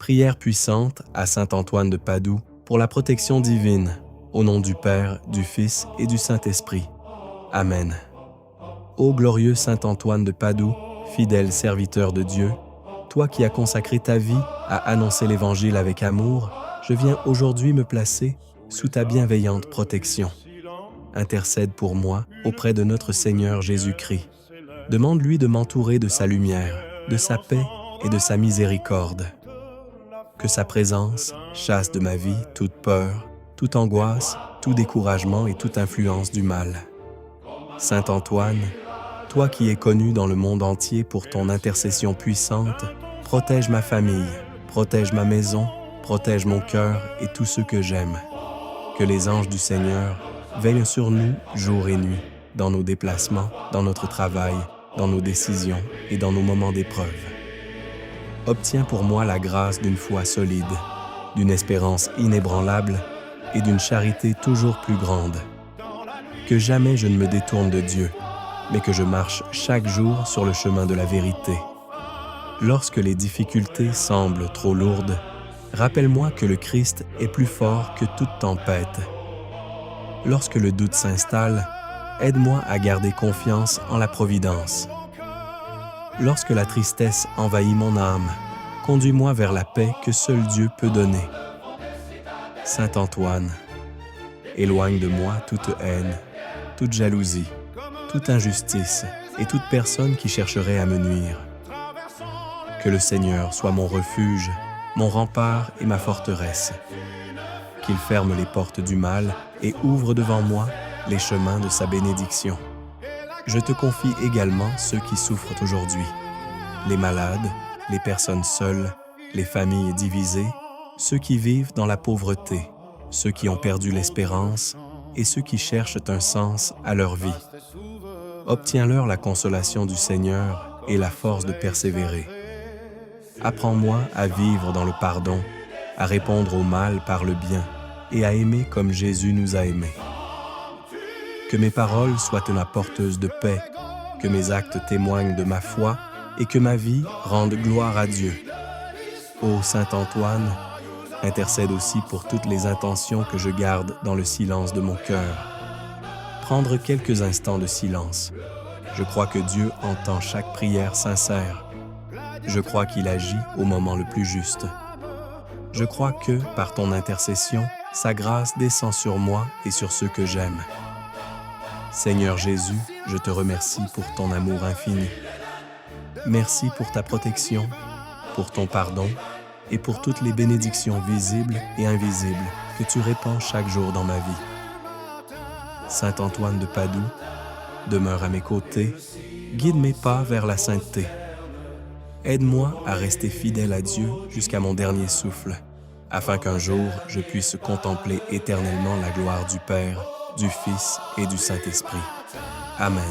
Prière puissante à saint Antoine de Padoue pour la protection divine, au nom du Père, du Fils et du Saint-Esprit. Amen. Ô glorieux saint Antoine de Padoue, fidèle serviteur de Dieu, toi qui as consacré ta vie à annoncer l'Évangile avec amour, je viens aujourd'hui me placer sous ta bienveillante protection. Intercède pour moi auprès de notre Seigneur Jésus-Christ. Demande-lui de m'entourer de sa lumière, de sa paix et de sa miséricorde. Que sa présence chasse de ma vie toute peur, toute angoisse, tout découragement et toute influence du mal. Saint Antoine, toi qui es connu dans le monde entier pour ton intercession puissante, protège ma famille, protège ma maison, protège mon cœur et tous ceux que j'aime. Que les anges du Seigneur veillent sur nous jour et nuit, dans nos déplacements, dans notre travail, dans nos décisions et dans nos moments d'épreuve. Obtiens pour moi la grâce d'une foi solide, d'une espérance inébranlable et d'une charité toujours plus grande. Que jamais je ne me détourne de Dieu, mais que je marche chaque jour sur le chemin de la vérité. Lorsque les difficultés semblent trop lourdes, rappelle-moi que le Christ est plus fort que toute tempête. Lorsque le doute s'installe, aide-moi à garder confiance en la providence. Lorsque la tristesse envahit mon âme, conduis-moi vers la paix que seul Dieu peut donner. Saint Antoine, éloigne de moi toute haine, toute jalousie, toute injustice et toute personne qui chercherait à me nuire. Que le Seigneur soit mon refuge, mon rempart et ma forteresse. Qu'il ferme les portes du mal et ouvre devant moi les chemins de sa bénédiction. Je te confie également ceux qui souffrent aujourd'hui, les malades, les personnes seules, les familles divisées, ceux qui vivent dans la pauvreté, ceux qui ont perdu l'espérance et ceux qui cherchent un sens à leur vie. Obtiens-leur la consolation du Seigneur et la force de persévérer. Apprends-moi à vivre dans le pardon, à répondre au mal par le bien et à aimer comme Jésus nous a aimés. Que mes paroles soient une porteuse de paix, que mes actes témoignent de ma foi et que ma vie rende gloire à Dieu. Ô Saint Antoine, intercède aussi pour toutes les intentions que je garde dans le silence de mon cœur. Prendre quelques instants de silence. Je crois que Dieu entend chaque prière sincère. Je crois qu'il agit au moment le plus juste. Je crois que, par ton intercession, sa grâce descend sur moi et sur ceux que j'aime. Seigneur Jésus, je te remercie pour ton amour infini. Merci pour ta protection, pour ton pardon et pour toutes les bénédictions visibles et invisibles que tu répands chaque jour dans ma vie. Saint Antoine de Padoue, demeure à mes côtés, guide mes pas vers la sainteté. Aide-moi à rester fidèle à Dieu jusqu'à mon dernier souffle, afin qu'un jour je puisse contempler éternellement la gloire du Père, du Fils et du Saint-Esprit. Amen.